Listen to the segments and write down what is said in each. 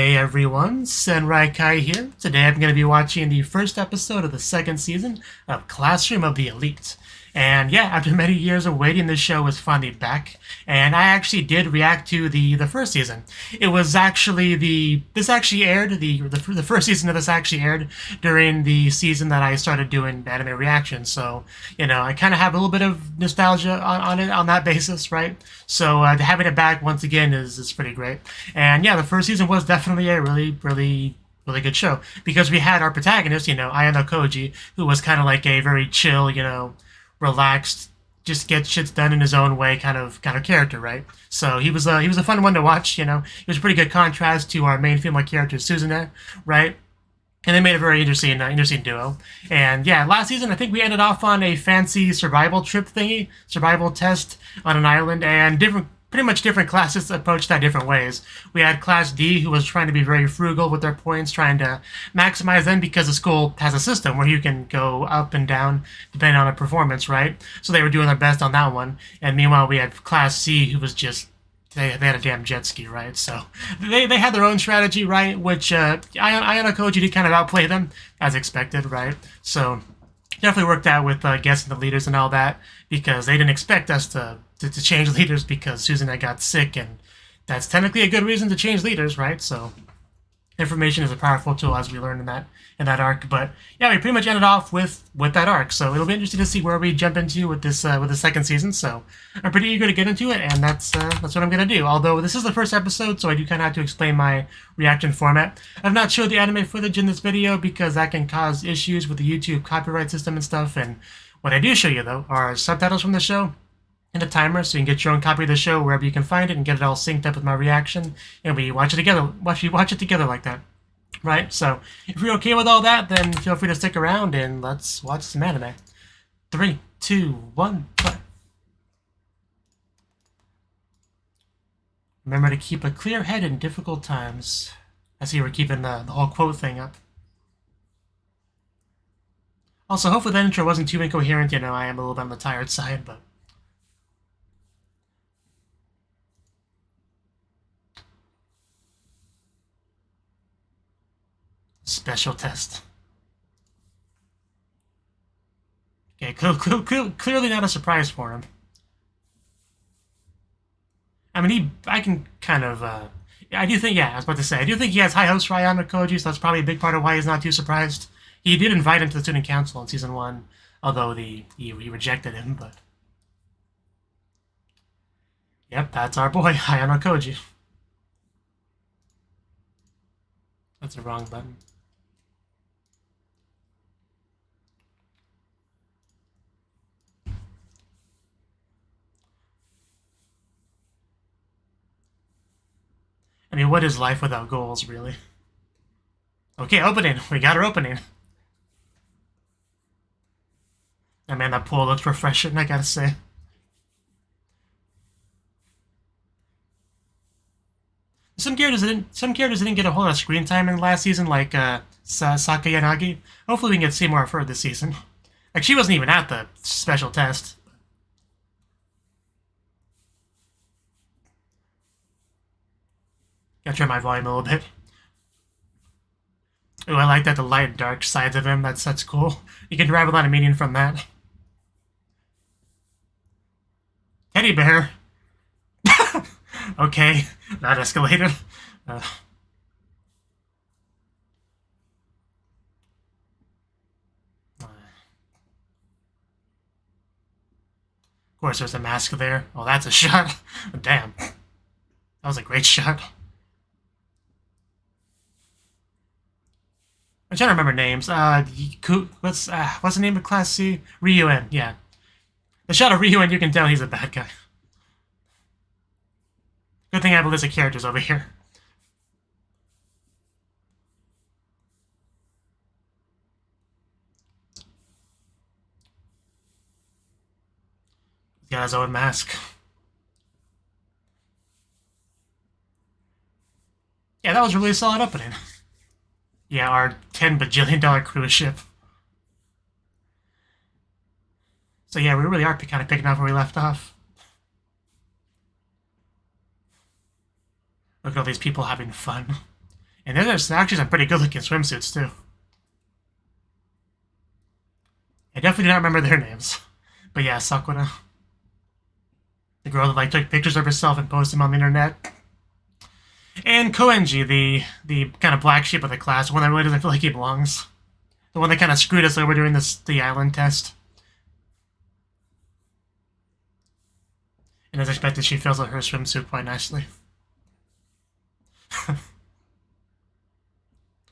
Hey everyone, Yōkai here. Today I'm going to be watching the first episode of the second season of Classroom of the Elite. And yeah, after many years of waiting, this show was finally back. And I actually did react to the first season. It was actually the first season of this actually aired during the season that I started doing anime reactions. So, you know, I kind of have a little bit of nostalgia on it on that basis, right? So having it back once again is pretty great. And yeah, the first season was definitely a really good show because we had our protagonist, you know, Ayano Koji, who was kind of like a very chill, you know, relaxed, just get shits done in his own way kind of character, right? So he was a fun one to watch, you know. He was a pretty good contrast to our main female character Suzune, right? And they made a very interesting duo. And yeah, last season I think we ended off on a fancy survival trip thingy, survival test on an island, and pretty much different classes approached that different ways. We had Class D, who was trying to be very frugal with their points, trying to maximize them because the school has a system where you can go up and down depending on the performance, right? So they were doing their best on that one. And meanwhile, we had Class C, who was just they had a damn jet ski, right? So they had their own strategy, right? Which Ayano Koji did kind of outplay them, as expected, right? So definitely worked out with guessing the leaders and all that, because they didn't expect us to change leaders because Suzune got sick, and that's technically a good reason to change leaders, right? So information is a powerful tool, as we learned in that arc. But yeah, we pretty much ended off with that arc. So it'll be interesting to see where we jump into with this with the second season. So I'm pretty eager to get into it, and that's what I'm gonna do. Although this is the first episode, so I do kind of have to explain my reaction format. I've not showed the anime footage in this video because that can cause issues with the YouTube copyright system and stuff. And what I do show you though are subtitles from the show and a timer, so you can get your own copy of the show wherever you can find it and get it all synced up with my reaction, and we watch it together. Watch it together like that, right? So if you're okay with all that, then feel free to stick around and let's watch some anime. 3, 2, 1, play. Remember to keep a clear head in difficult times. I see we're keeping the whole quote thing up. Also, hopefully that intro wasn't too incoherent. You know, I am a little bit on the tired side, but special test. Okay, clearly not a surprise for him. I mean, I can kind of, I do think, yeah, I was about to say, I do think he has high hopes for Ayano Koji, so that's probably a big part of why he's not too surprised. He did invite him to the student council in season 1, although he rejected him, but yep, that's our boy, Ayano Koji. That's the wrong button. I mean, what is life without goals, really? Okay, opening. We got our opening. Oh, man, that pool looks refreshing, I gotta say. Some characters didn't get a whole lot of screen time in the last season, like Sakayanagi. Hopefully we can get to see more of her this season. Like, she wasn't even at the special test. Gotta turn my volume a little bit. Ooh, I like that, the light and dark sides of him. That's cool. You can derive a lot of meaning from that. Teddy bear. Okay, that escalated. Of course, there's a mask there. Oh, that's a shot. Damn. That was a great shot. I'm trying to remember names. What's the name of Class C? Ryuen, yeah. The shot of Ryuen, you can tell he's a bad guy. Good thing I have a list of characters over here. He's got his own mask. Yeah, that was really a solid opening. Yeah, our $10 bajillion cruise ship. So yeah, we really are kind of picking up where we left off. Look at all these people having fun. And there's actually some pretty good-looking swimsuits, too. I definitely do not remember their names. But yeah, Sakura. The girl that like took pictures of herself and posted them on the internet. And Koenji, the kind of black sheep of the class, one that really doesn't feel like he belongs. The one that kind of screwed us over during the island test. And as expected, she fills out her swimsuit quite nicely.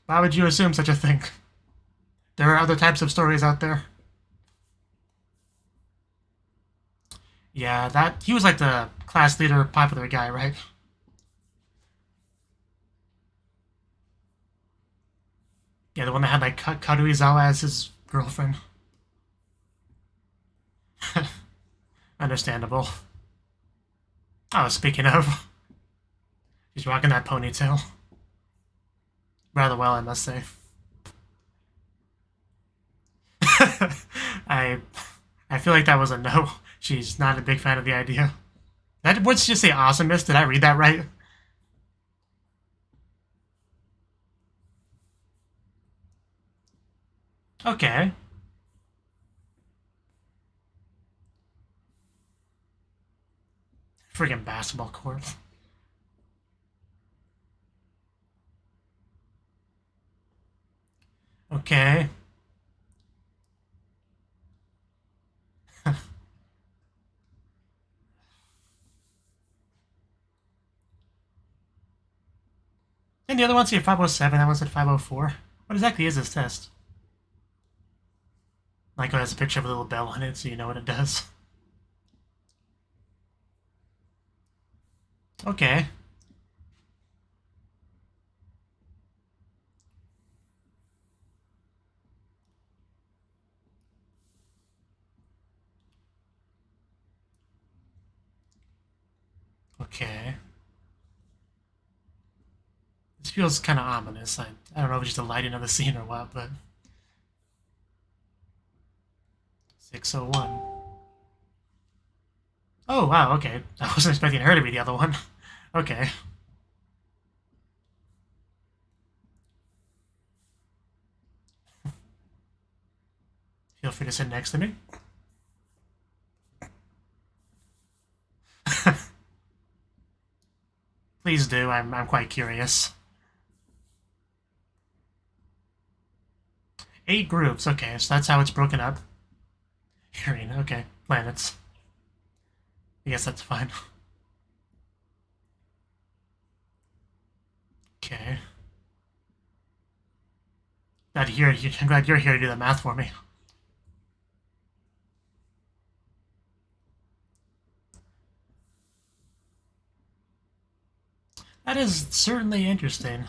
Why would you assume such a thing? There are other types of stories out there. Yeah, he was like the class leader, popular guy, right? Yeah, the one that had like Karuizawa as his girlfriend. Understandable. Oh, speaking of, she's rocking that ponytail. Rather well, I must say. I feel like that was a no. She's not a big fan of the idea. What'd she just say, awesomest? Did I read that right? Okay. Friggin' basketball court. Okay. And the other one said 507, that one said 504. What exactly is this test? Like, it has a picture of a little bell on it, so you know what it does. Okay. Okay. This feels kind of ominous. I don't know if it's just the lighting of the scene or what, but... 601. Oh, wow, okay. I wasn't expecting her to be the other one. Okay. Feel free to sit next to me. Please do, I'm quite curious. 8 groups, okay, so that's how it's broken up. Hearing, okay. Planets. I guess that's fine. Okay. I'm glad you're here to do the math for me. That is certainly interesting.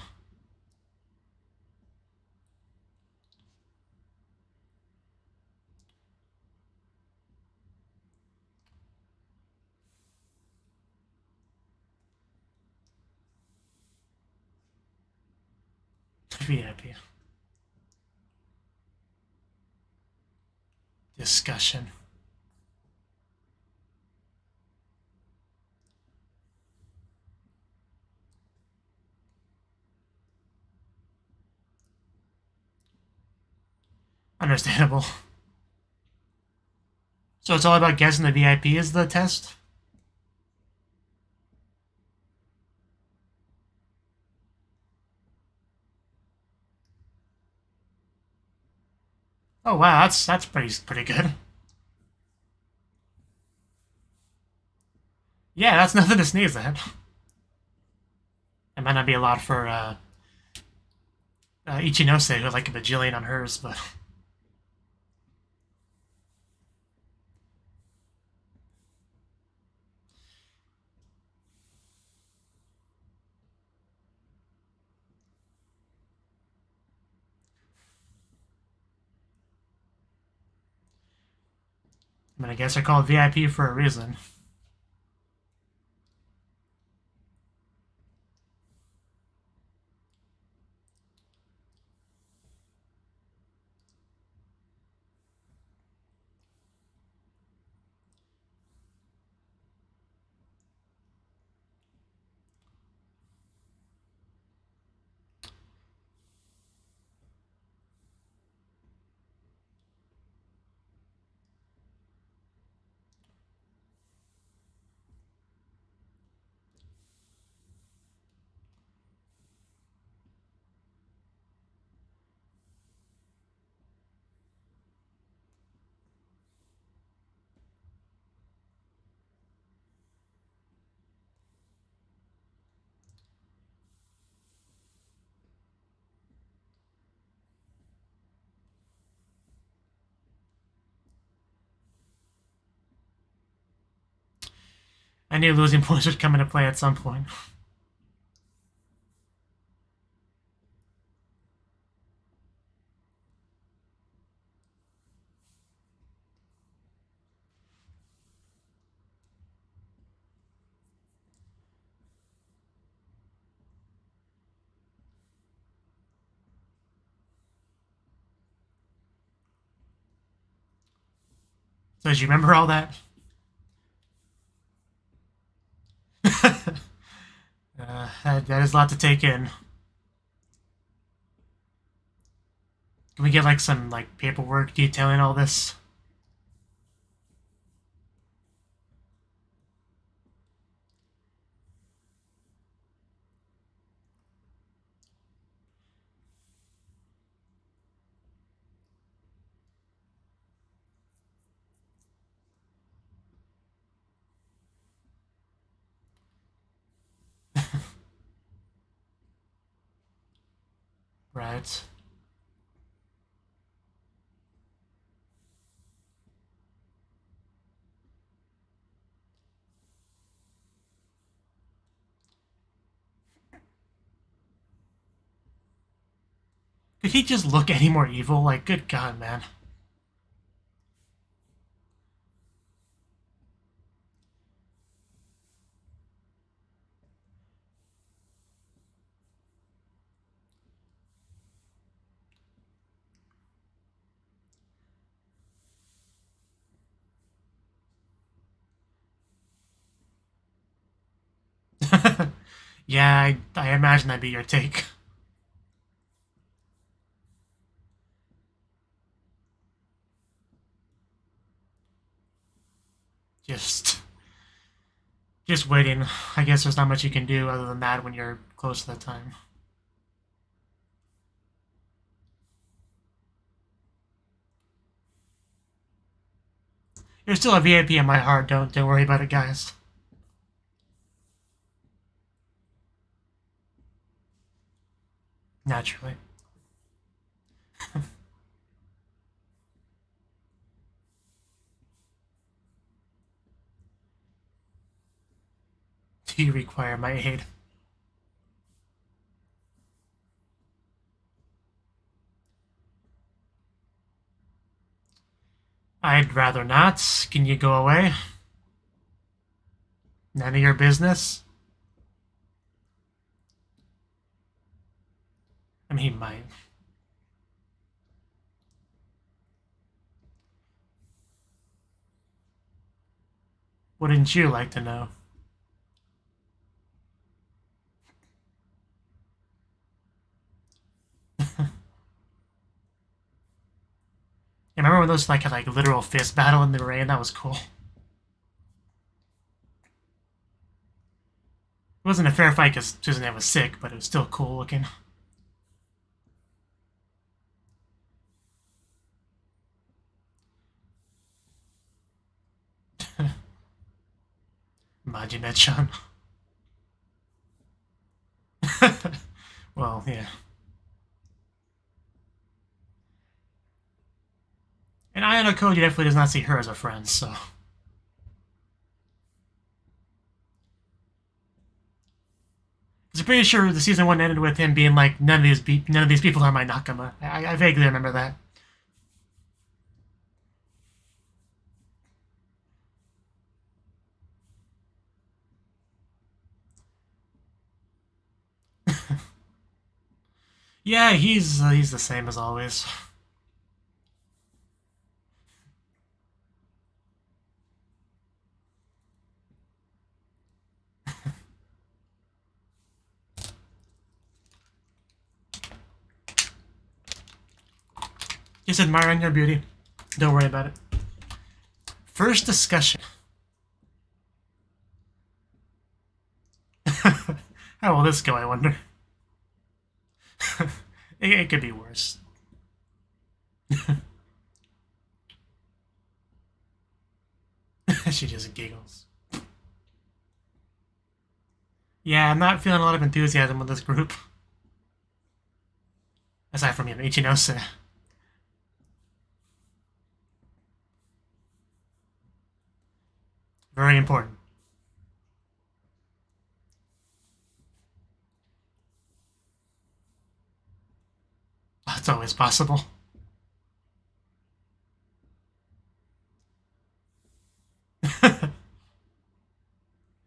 VIP. Discussion. Understandable. So it's all about guessing the VIP is the test? Oh wow, that's pretty good. Yeah, that's nothing to sneeze at. It might not be a lot for Ichinose, who had like a bajillion on hers, but... I mean, I guess they're called VIP for a reason. I knew losing points would come into play at some point. So, do you remember all that? That is a lot to take in. Can we get like some like paperwork detailing all this? Right. Could he just look any more evil? Like, good God, man. Yeah, I imagine that'd be your take. Just waiting. I guess there's not much you can do other than that when you're close to that time. You're still a VIP in my heart. Don't worry about it, guys. Naturally. Do you require my aid? I'd rather not. Can you go away? None of your business? I mean, he might. Wouldn't you like to know? Remember when those like had like a literal fist battle in the rain? That was cool. It wasn't a fair fight because Susan was sick, but it was still cool looking. Majime-chan. Well, yeah. And Ayano Koji definitely does not see her as a friend, so. I'm pretty sure the season 1 ended with him being like, none of these people are my nakama. I vaguely remember that. Yeah, he's the same as always. Just admiring your beauty. Don't worry about it. First discussion. How will this go, I wonder? It could be worse. She just giggles. Yeah, I'm not feeling a lot of enthusiasm with this group. Aside from Ichinose. Very important. That's always possible.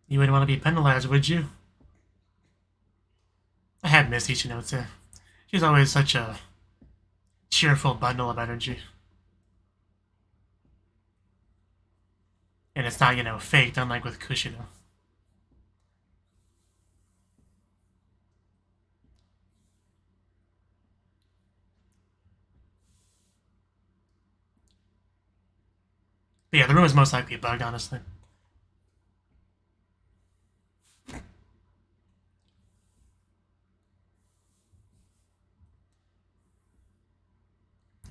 You wouldn't want to be penalized, would you? I had missed Ichino too. She's always such a cheerful bundle of energy. And it's not, faked, unlike with Kushida. But yeah, the room is most likely bugged, honestly. Is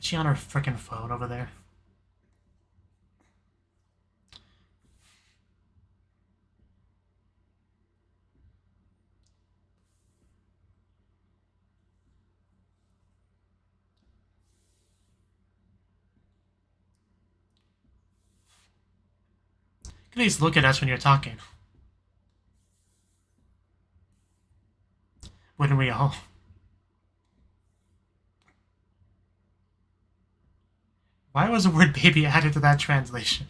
she on her frickin' phone over there? You can at least look at us when you're talking. Wouldn't we all? Why was the word baby added to that translation?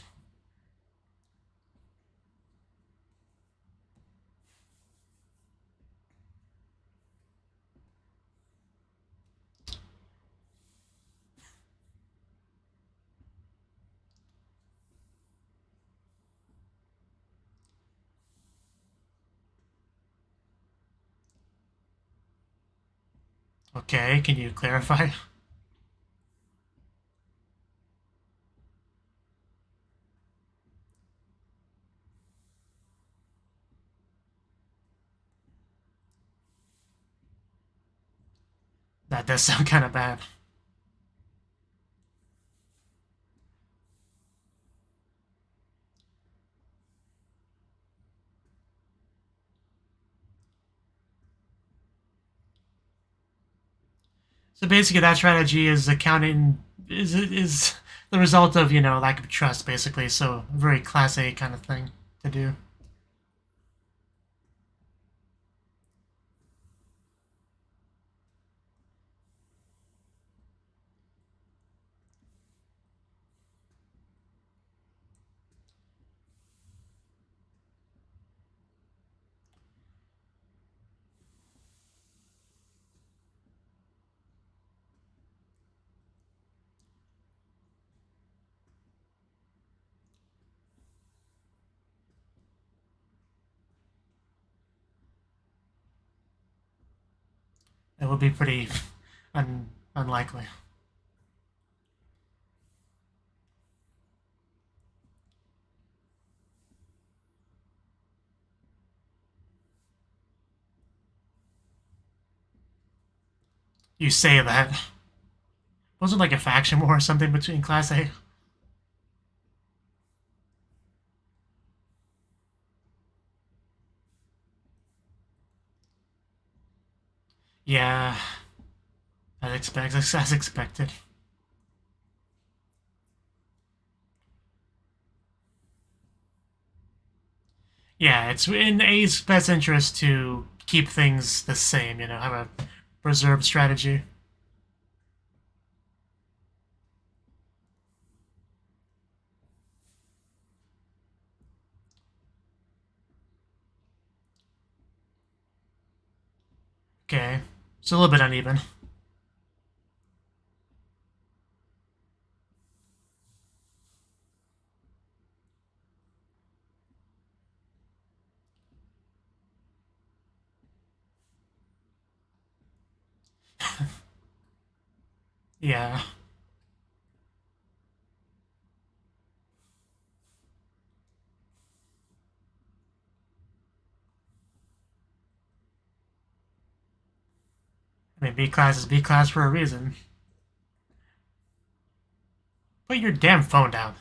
Okay, can you clarify? That does sound kind of bad. So basically, that strategy is is the result of lack of trust, basically. So a very class A kind of thing to do. It would be pretty unlikely. You say that. Wasn't like a faction war or something between Class A? Yeah, as expected. Yeah, it's in A's best interest to keep things the same, have a reserved strategy. Okay, it's a little bit uneven. Yeah. I mean, B class is B class for a reason. Put your damn phone down.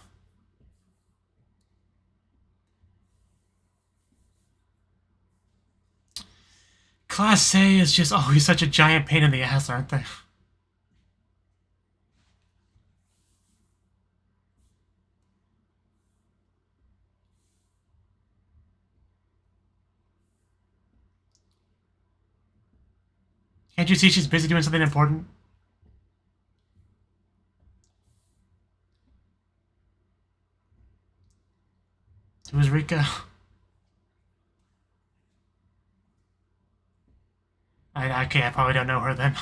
Class A is just always such a giant pain in the ass, aren't they? Can't you see she's busy doing something important? who's Rika? I probably don't know her then.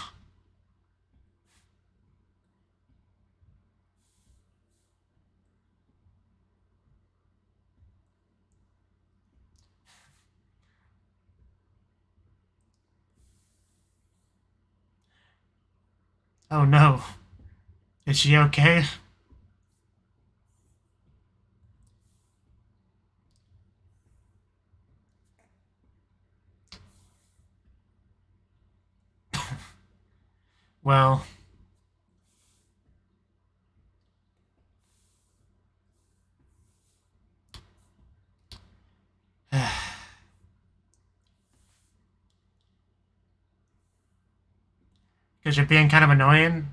Oh no. Is she okay? Well... Because you're being kind of annoying?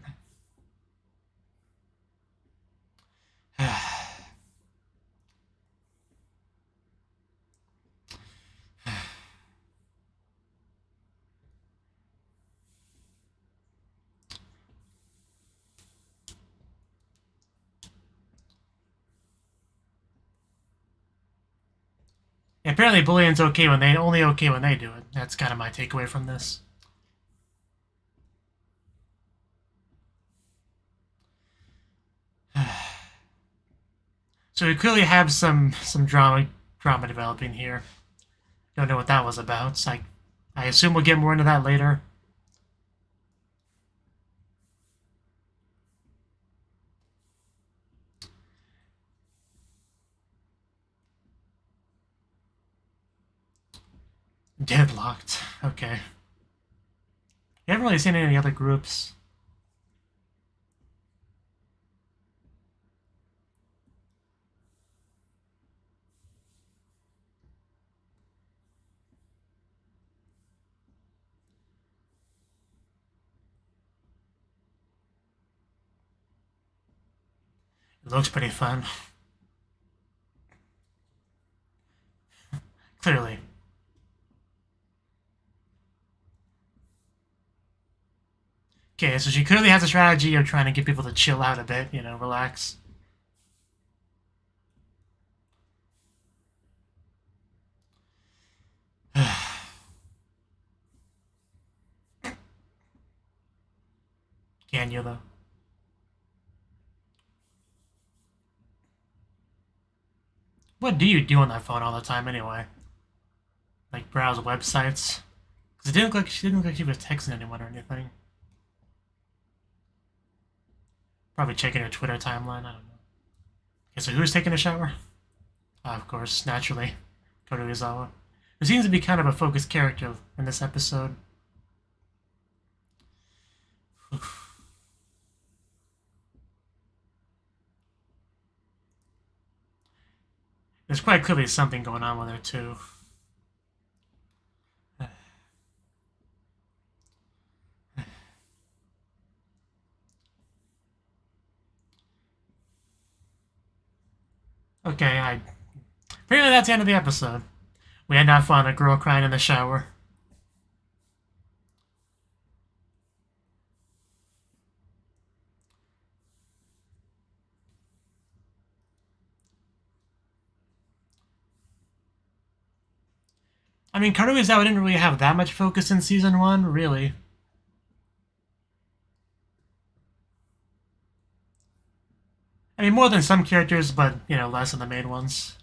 Apparently bullying's only okay when they do it. That's kind of my takeaway from this. So we clearly have some drama developing here. Don't know what that was about. I assume we'll get more into that later. Deadlocked. Okay. You haven't really seen any other groups. It looks pretty fun. Clearly. Okay, so she clearly has a strategy of trying to get people to chill out a bit, you know, relax. Can you, though? What do you do on that phone all the time, anyway? Like, browse websites? Because she didn't look like she was texting anyone or anything. Probably checking her Twitter timeline, I don't know. Okay, so who's taking a shower? Of course, naturally. Kotoizawa. Who seems to be kind of a focused character in this episode. There's quite clearly something going on with her, too. Okay, apparently that's the end of the episode. We had not found a girl crying in the shower. I mean, Kotoizawa didn't really have that much focus in Season 1, really. I mean, more than some characters, but, you know, less than the main ones.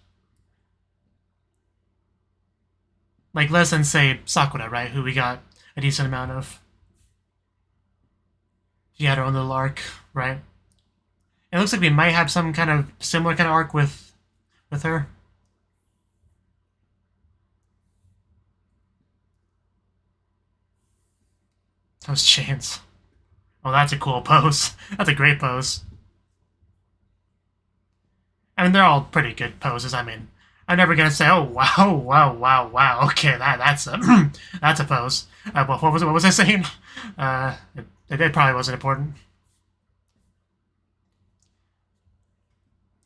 Like, less than, say, Sakura, right? Who we got a decent amount of. She had her own little arc, right? It looks like we might have some kind of similar kind of arc with her. Those chains. Oh, that's a cool pose. That's a great pose. I mean, they're all pretty good poses. I mean, I'm never gonna say, "Oh, wow, wow, wow, wow." Okay, that's a that's a pose. What was I saying? It probably wasn't important.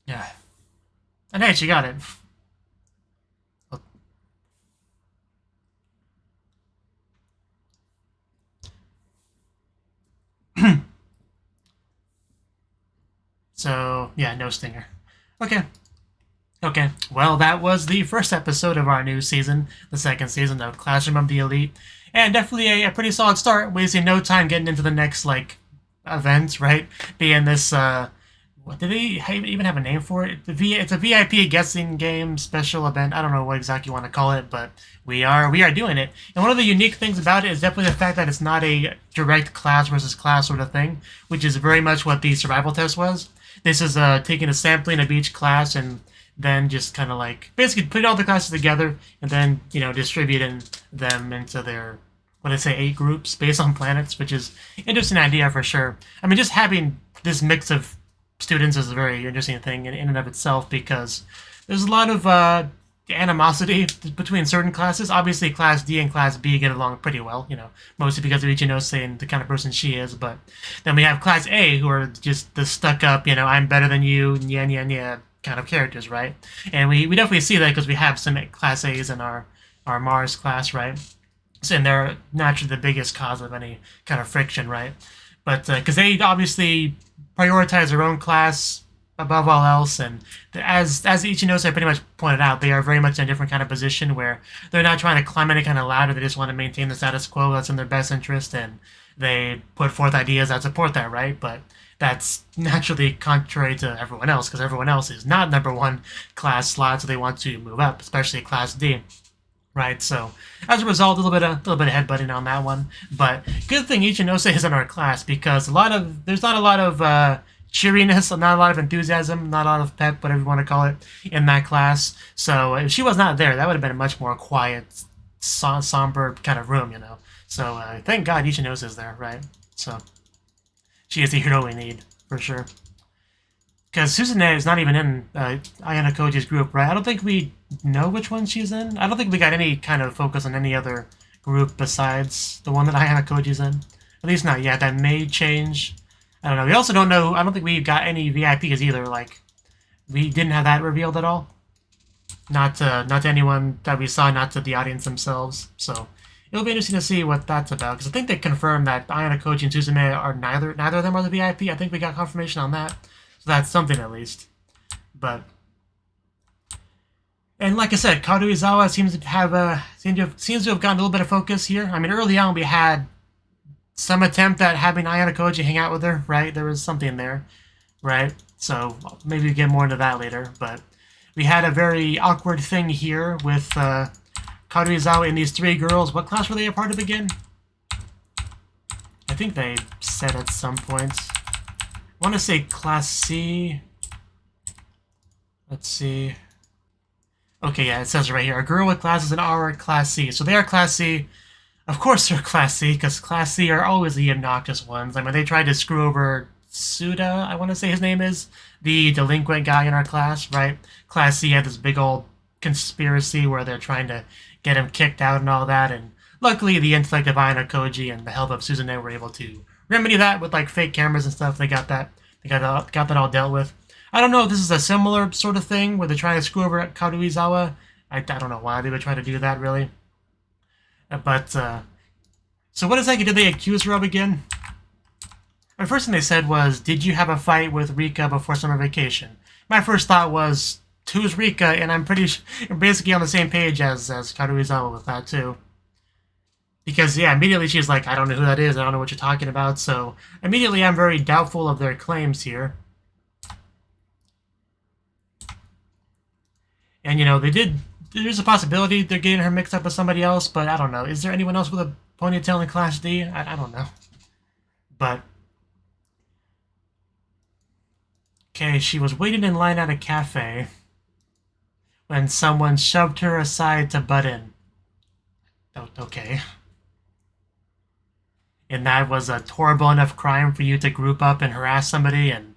Yeah. And hey, she got it. So yeah, no stinger. Okay. Okay, well, that was the first episode of our new season, the second season of Classroom of the Elite, and definitely a pretty solid start. Wasting no time getting into the next event, right? Being this what did they even have a name for it? It's a VIP guessing game special event. I don't know what exactly you want to call it, but we are doing it. And one of the unique things about it is definitely the fact that it's not a direct class versus class sort of thing, which is very much what the survival test was. This is taking a sampling of each class and then just kind of basically putting all the classes together and then distributing them into their, what did I say, 8 groups based on planets, which is an interesting idea for sure. I mean, just having this mix of students is a very interesting thing in and of itself, because there's a lot of animosity between certain classes. Obviously, Class D and Class B get along pretty well, mostly because of Ichinose and the kind of person she is. But then we have Class A, who are just the stuck-up, I'm better than you, yeah, kind of characters, right? And we definitely see that because we have some Class A's in our Mars class, right? So, and they're naturally the biggest cause of any kind of friction, right? But because they obviously prioritize their own class above all else, and as Ichinose pretty much pointed out, they are very much in a different kind of position where they're not trying to climb any kind of ladder. They just want to maintain the status quo that's in their best interest, and they put forth ideas that support that, right? But that's naturally contrary to everyone else, because everyone else is not number 1 class slot, so they want to move up, especially Class D. Right, so as a result, a little bit of headbutting on that one. But good thing Ichinose is in our class, because there's not a lot of cheeriness, not a lot of enthusiasm, not a lot of pep, whatever you want to call it, in that class. So if she was not there, that would have been a much more quiet, somber kind of room, So thank God Ichinose is there, right? So she is the hero we need, for sure. Because Suzune is not even in Ayano Koji's group, right? I don't think we know which one she's in. I don't think we got any kind of focus on any other group besides the one that Ayano Koji's in. At least not yet. That may change. I don't know. We also don't know. I don't think we got any VIPs either. We didn't have that revealed at all. Not to anyone that we saw, not to the audience themselves. So it'll be interesting to see what that's about. Because I think they confirmed that Ayano Koji and Suzume are neither of them are the VIP. I think we got confirmation on that. So that's something at least. But and like I said, Karuizawa seems to have gotten a little bit of focus here. I mean, early on we had some attempt at having Ayano Koji hang out with her, right? There was something there, right? So maybe we get more into that later. But we had a very awkward thing here with Karuizawa and these 3 girls. What class were they a part of again? I think they said at some point. I want to say Class C. Let's see. Okay, yeah, it says right here. A girl with glasses and are Class C. So they are Class C. Of course they're Class C, because Class C are always the obnoxious ones. I mean, they tried to screw over Suda, I want to say his name is, the delinquent guy in our class, right? Class C had this big old conspiracy where they're trying to get him kicked out and all that, and luckily the intellect of Ayano Koji and the help of Suzune were able to remedy that with fake cameras and stuff. They got that all dealt with. I don't know if this is a similar sort of thing where they're trying to screw over Karuizawa. I don't know why they would try to do that, really. But so what exactly did they accuse her of again? The first thing they said was, "Did you have a fight with Rika before summer vacation?" My first thought was, "Who's Rika?" And I'm basically on the same page as Karuizawa with that too. Because, yeah, immediately she's like, "I don't know who that is, I don't know what you're talking about," so immediately I'm very doubtful of their claims here. And, there's a possibility they're getting her mixed up with somebody else, but I don't know. Is there anyone else with a ponytail in Class D? I don't know. But, okay, she was waiting in line at a cafe when someone shoved her aside to butt in. Okay. And that was a horrible enough crime for you to group up and harass somebody, and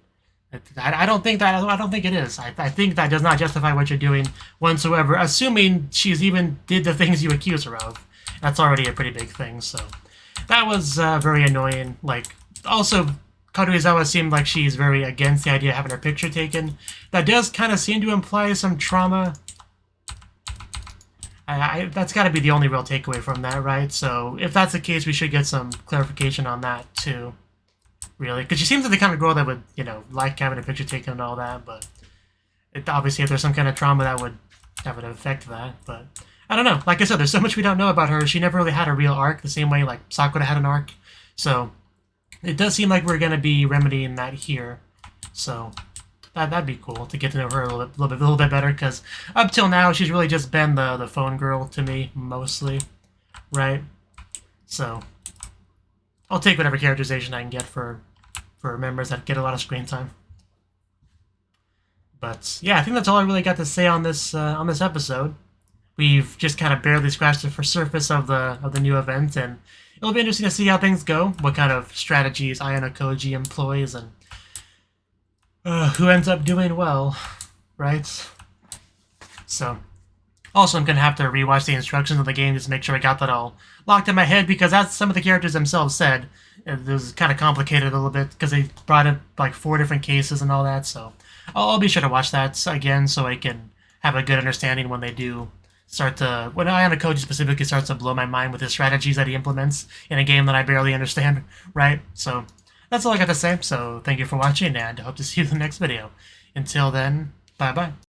I don't think it is. I think that does not justify what you're doing whatsoever, assuming she's even did the things you accuse her of. That's already a pretty big thing, so that was very annoying. Also, Karuizawa seemed like she's very against the idea of having her picture taken. That does kind of seem to imply some trauma. That's got to be the only real takeaway from that, right? So if that's the case, we should get some clarification on that too, really, because she seems like the kind of girl that would, like having a picture taken and all that. But Obviously, if there's some kind of trauma that would affect that, but I don't know. Like I said, there's so much we don't know about her. She never really had a real arc, the same way like Sakura had an arc. So it does seem like we're gonna be remedying that here. So that'd be cool to get to know her a little bit better, because up till now she's really just been the phone girl to me mostly, right? So I'll take whatever characterization I can get for members that get a lot of screen time. But yeah, I think that's all I really got to say on this episode. We've just kind of barely scratched the surface of the new event, and it'll be interesting to see how things go, what kind of strategies Ayano Koji employs, and who ends up doing well, right? So, also I'm going to have to rewatch the instructions of the game just to make sure I got that all locked in my head, because as some of the characters themselves said, it was kind of complicated a little bit, because they brought up like 4 different cases and all that, so I'll be sure to watch that again so I can have a good understanding when they do start to... when Ayano Koji specifically starts to blow my mind with his strategies that he implements in a game that I barely understand, right? So that's all I got to say, so thank you for watching, and I hope to see you in the next video. Until then, bye-bye.